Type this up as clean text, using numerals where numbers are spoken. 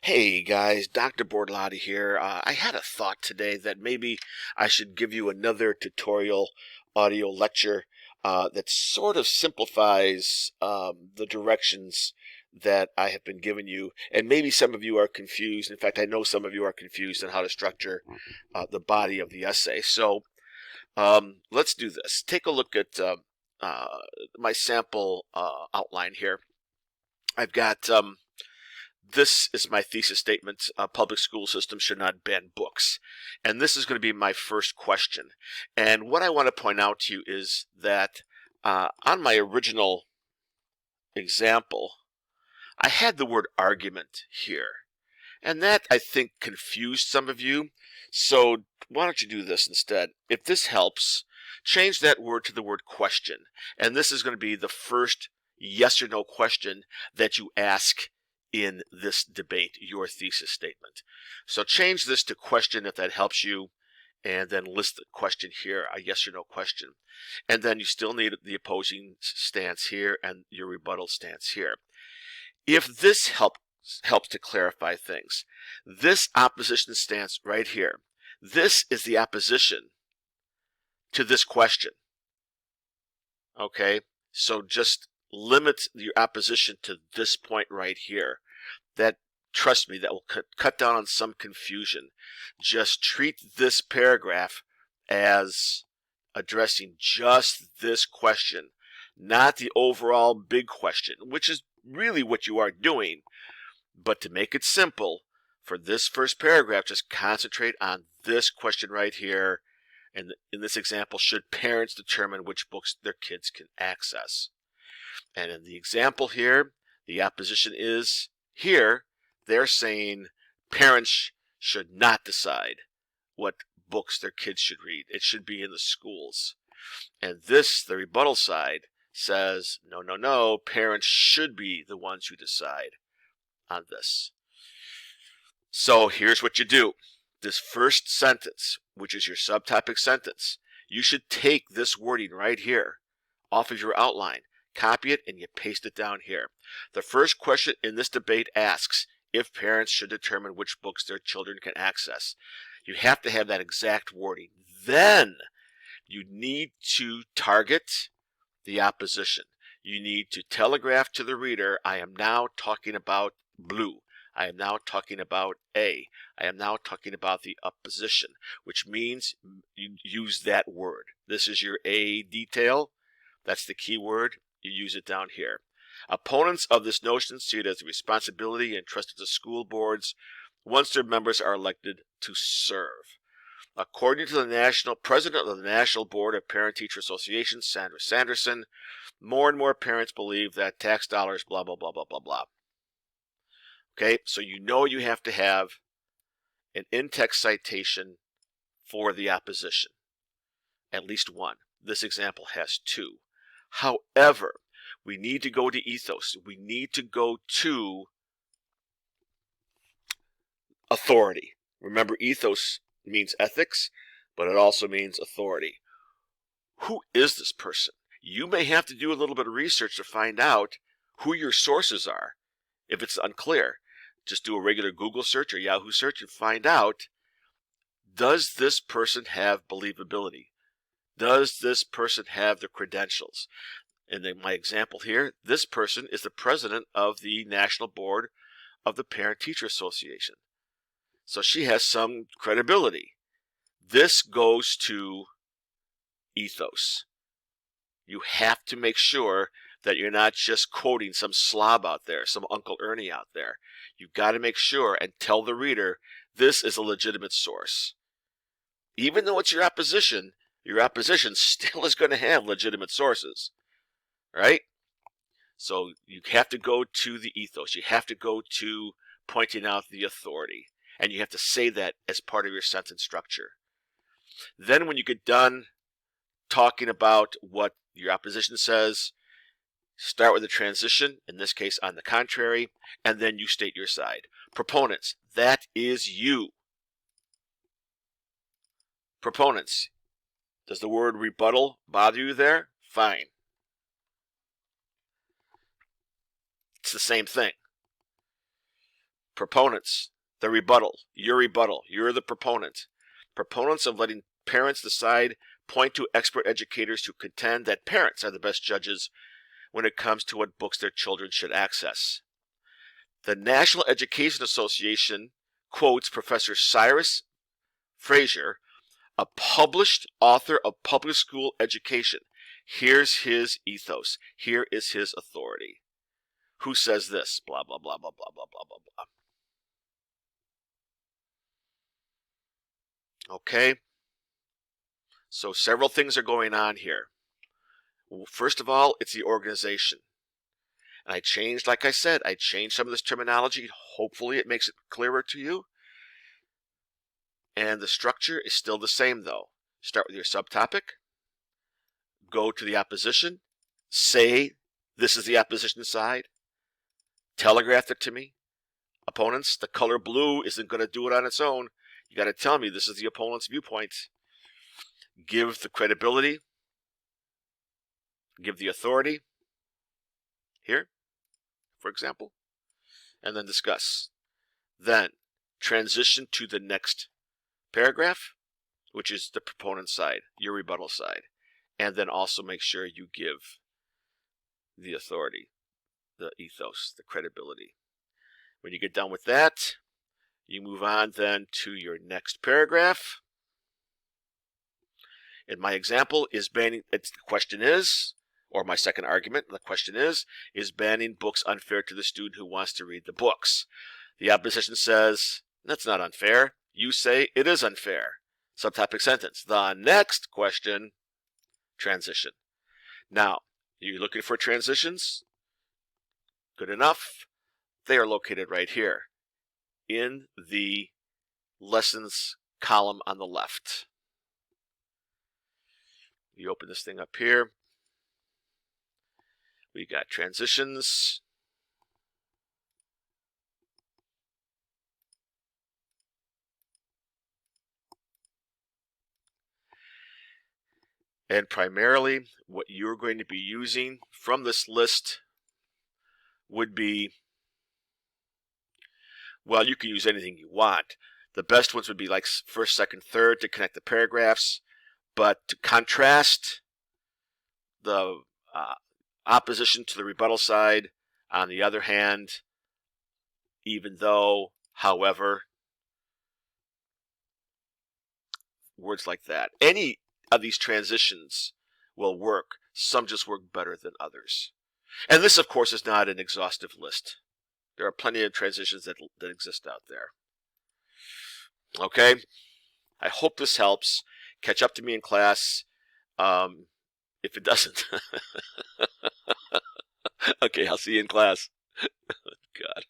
Hey guys, Dr. Bortolotti here. I had a thought today that maybe I should give you another tutorial audio lecture that sort of simplifies the directions that I have been giving you. And maybe some of you are confused. In fact, I know some of you are confused on how to structure the body of the essay. So let's do this. Take a look at my sample outline here. I've got this is my thesis statement. Public school system should not ban books. And this is going to be my first question. And what I want to point out to you is that on my original example, I had the word argument here. And that, I think, confused some of you. So why don't you do this instead? If this helps, change that word to the word question. And this is going to be the first yes or no question that you ask in this debate, your thesis statement. So change this to question if that helps you, and then list the question here, a yes or no question. And then you still need the opposing stance here and your rebuttal stance here. If this helps to clarify things, this opposition stance right here, this is the opposition to this question. Okay, so just limit your opposition to this point right here. That, trust me, that will cut down on some confusion. Just treat this paragraph as addressing just this question, not the overall big question, which is really what you are doing. But to make it simple, for this first paragraph, just concentrate on this question right here. And in this example, should parents determine which books their kids can access? And in the example here, the opposition is here, they're saying parents should not decide what books their kids should read. It should be in the schools. And this, the rebuttal side, says, no, no, no, parents should be the ones who decide on this. So here's what you do. This first sentence, which is your subtopic sentence, you should take this wording right here off of your outline, copy it, and you paste it down here. The first question in this debate asks if parents should determine which books their children can access. You have to have that exact wording. Then you need to target the opposition. You need to telegraph to the reader, I am now talking about blue. I am now talking about A. I am now talking about the opposition, which means you use that word. This is your A detail. That's the key word. You use it down here. Opponents of this notion see it as a responsibility entrusted to school boards once their members are elected to serve. According to the president of the National Board of Parent-Teacher Associations, Sandra Sanderson, more and more parents believe that tax dollars, blah, blah, blah, blah, blah, blah. Okay, so you know you have to have an in-text citation for the opposition, at least one. This example has two. However, we need to go to ethos. We need to go to authority. Remember, ethos means ethics, but it also means authority. Who is this person? You may have to do a little bit of research to find out who your sources are. If it's unclear, just do a regular Google search or Yahoo search and find out, does this person have believability? Does this person have the credentials? And in my example here, this person is the president of the National Board of the Parent-Teacher Association. So she has some credibility. This goes to ethos. You have to make sure that you're not just quoting some slob out there, some Uncle Ernie out there. You've got to make sure and tell the reader this is a legitimate source. Even though it's your opposition still is going to have legitimate sources, right? So you have to go to the ethos. You have to go to pointing out the authority. And you have to say that as part of your sentence structure. Then when you get done talking about what your opposition says, start with a transition, in this case on the contrary, and then you state your side. Proponents, that is you. Proponents, does the word rebuttal bother you there? Fine. It's the same thing. Proponents, the rebuttal. You're the proponent. Proponents of letting parents decide point to expert educators who contend that parents are the best judges when it comes to what books their children should access. The National Education Association quotes Professor Cyrus Fraser, a published author of public school education. Here's his ethos. Here is his authority. Who says this? Blah, blah, blah, blah, blah, blah, blah, blah, blah. Okay. So several things are going on here. First of all, it's the organization. And I changed, like I said, I changed some of this terminology. Hopefully it makes it clearer to you. And the structure is still the same, though. Start with your subtopic. Go to the opposition. Say, this is the opposition side. Telegraph it to me. Opponents, the color blue isn't going to do it on its own. You got to tell me this is the opponent's viewpoint. Give the credibility. Give the authority. Here, for example. And then discuss. Then transition to the next paragraph, which is the proponent side, your rebuttal side. And then also make sure you give the authority, the ethos, the credibility. When you get done with that, you move on then to your next paragraph. In my example, the question is, or my second argument, the question is banning books unfair to the student who wants to read the books? The opposition says, that's not unfair. You say it is unfair. Subtopic sentence. The next question, transition. Now, you're looking for transitions? Good enough. They are located right here in the lessons column on the left. You open this thing up here. We got transitions. And primarily, what you're going to be using from this list would be, well, you can use anything you want. The best ones would be like first, second, third to connect the paragraphs. But to contrast the opposition to the rebuttal side, on the other hand, even though, however, words like that. Any of these transitions will work. Some just work better than others. And this, of course, is not an exhaustive list. There are plenty of transitions that exist out there. Okay? I hope this helps. Catch up to me in class. If it doesn't. Okay, I'll see you in class. God.